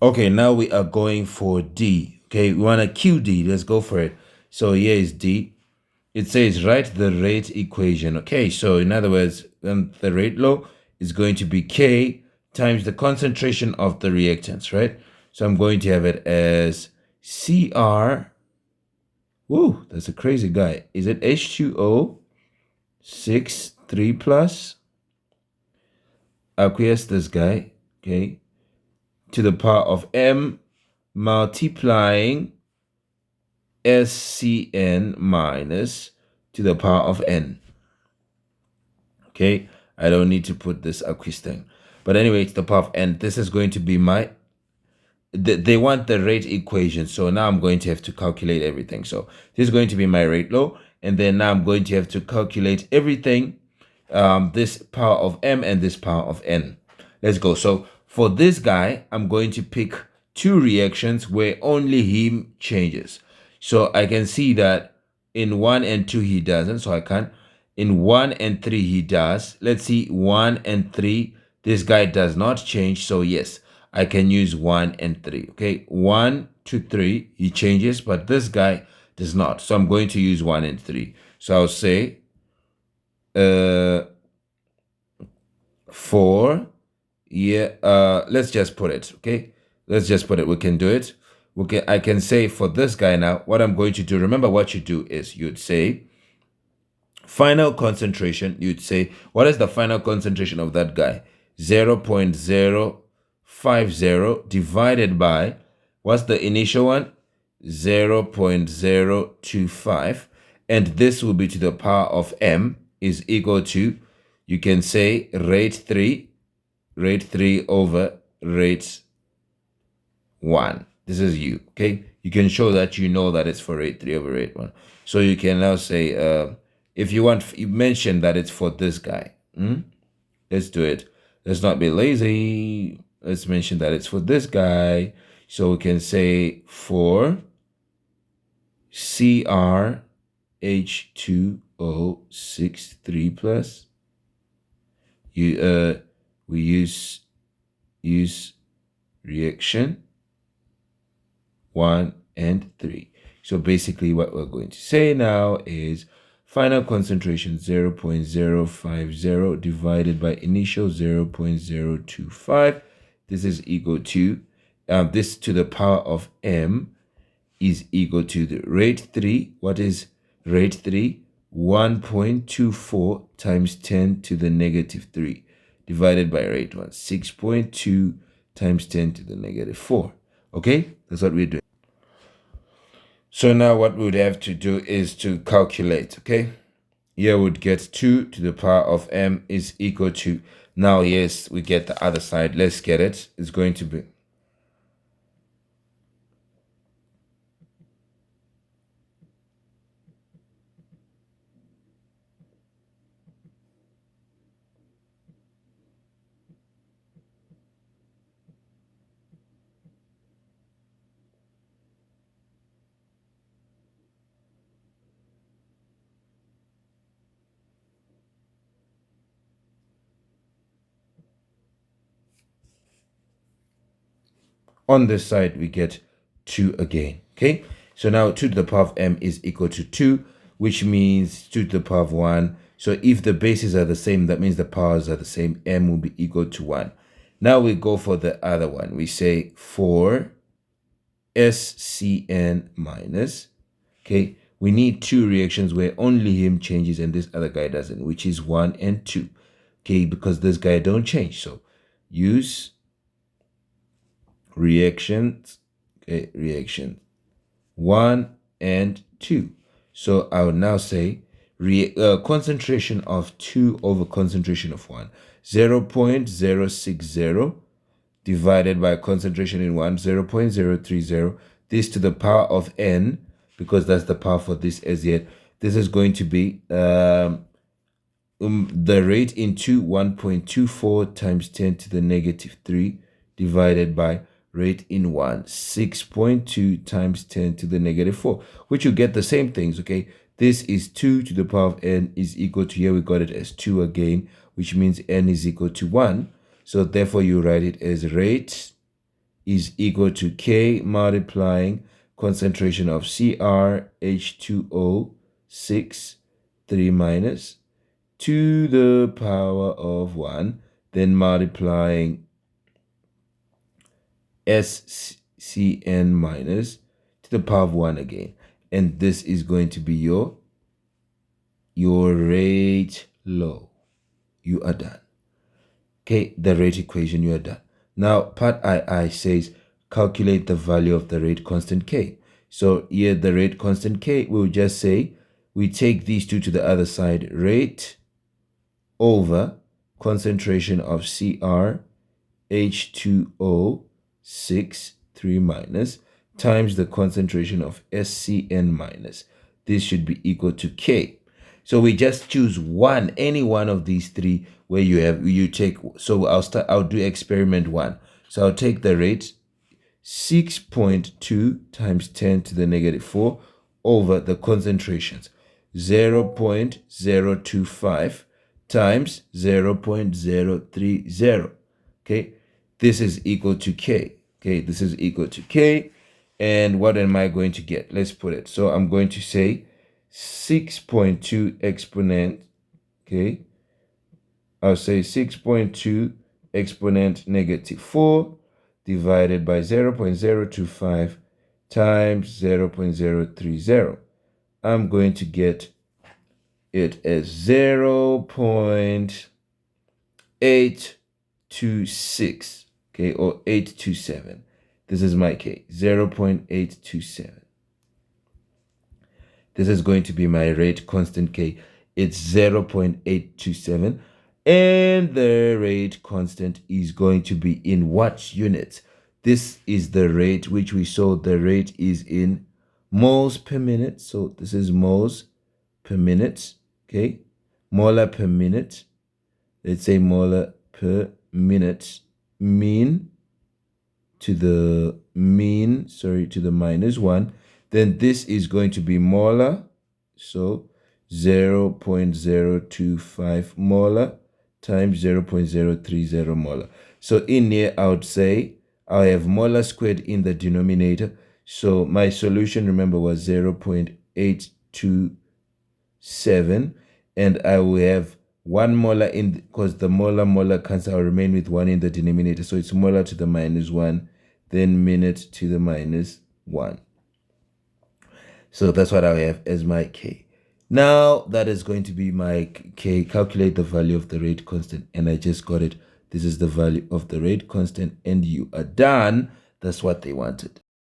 Okay, now we are going for D. Okay, we want to QD. Let's go for it. So here is D. It says write the rate equation. Okay, so in other words, the rate law is going to be K times the concentration of the reactants, right? So I'm going to have it as CR. Woo, that's a crazy guy. Is it H2O 6 3 plus? Aqueous this guy, okay, to the power of M multiplying SCN minus to the power of N. Okay, I don't need to put this aqueous thing. But anyway, it's the power of N. This is going to be my, they want the rate equation. So now I'm going to have to calculate everything. So this is going to be my rate law. And then now I'm going to have to calculate everything, this power of M and this power of N. Let's go. So for this guy, I'm going to pick two reactions where only heme changes. So I can see that in 1 and 2 he doesn't, so I can't. In 1 and 3 he does. Let's see, 1 and 3, this guy does not change, so yes, I can use 1 and 3. Okay, 1 to 3 he changes, but this guy does not, so I'm going to use 1 and 3. So I'll say 4, yeah, let's just put it. Okay, let's just put it. We can do it. Okay, I can say for this guy now, what I'm going to do, remember what you do is you'd say final concentration. You'd say, what is the final concentration of that guy? 0.050 divided by, what's the initial one? 0.025. And this will be to the power of M is equal to, you can say rate 3 over rate 1. This is U, okay? You can show that you know that it's for rate 3 over rate 1. So you can now say, if you want, you mention that it's for this guy. Let's do it. Let's not be lazy. Let's mention that it's for this guy. So we can say for CrH2O63 plus. We use reaction 1 and 3. So basically what we're going to say now is final concentration 0.050 divided by initial 0.025. This is equal to, this to the power of M is equal to the rate 3. What is rate 3? 1.24 times 10 to the negative 3 divided by rate 1. 6.2 times 10 to the negative 4. Okay, that's what we're doing. So now what we would have to do is to calculate, okay? Here we would get 2 to the power of M is equal to, now yes, we get the other side. Let's get it. It's going to be, on this side, we get 2 again, okay? So now 2 to the power of M is equal to 2, which means 2 to the power of 1. So if the bases are the same, that means the powers are the same. M will be equal to 1. Now we go for the other one. We say 4 SCN minus, okay? We need 2 reactions where only him changes and this other guy doesn't, which is 1 and 2, okay? Because this guy don't change. So use reactions, okay, reaction 1 and 2. So I will now say concentration of 2 over concentration of 1, 0.060 divided by concentration in 1, 0.030. This to the power of N, because that's the power for this as yet. This is going to be the rate into 1.24 times 10 to the negative 3 divided by rate in 1, 6.2 times 10 to the negative 4, which you get the same things, okay? This is 2 to the power of N is equal to, here we got it as 2 again, which means N is equal to 1. So therefore you write it as rate is equal to K multiplying concentration of CrH2O 6 3 minus to the power of 1, then multiplying SCN minus to the power of 1 again. And this is going to be your rate law. You are done. Okay, the rate equation, you are done. Now, part II says calculate the value of the rate constant K. So here the rate constant K, we'll just say we take these two to the other side, rate over concentration of CrH2O 6 3 minus times the concentration of SCN minus. This should be equal to K. So we just choose one, any one of these three where you take. So I'll do experiment 1. So I'll take the rate 6.2 times 10 to the negative 4 over the concentrations 0.025 times 0.030. Okay, this is equal to K. Okay, this is equal to K. And what am I going to get? Let's put it. So I'm going to say 6.2 exponent, okay, I'll say 6.2 exponent negative 4 divided by 0.025 times 0.030. I'm going to get it as 0.826, okay, or 827. This is my K, 0.827. This is going to be my rate constant K. It's 0.827. And the rate constant is going to be in what units? This is the rate which we saw. The rate is in moles per minute. So this is moles per minute. Okay. Molar per minute. Let's say molar per minute. Mean to the mean, to the minus 1. Then this is going to be molar. So 0.025 molar times 0.030 molar. So in here, I would say I have molar squared in the denominator. So my solution, remember, was 0.827. And I will have 1 molar in, because the molar cancel, I'll remain with 1 in the denominator. So it's molar to the minus 1, then minute to the minus 1. So that's what I have as my K. Now that is going to be my K. Calculate the value of the rate constant. And I just got it. This is the value of the rate constant. And you are done. That's what they wanted.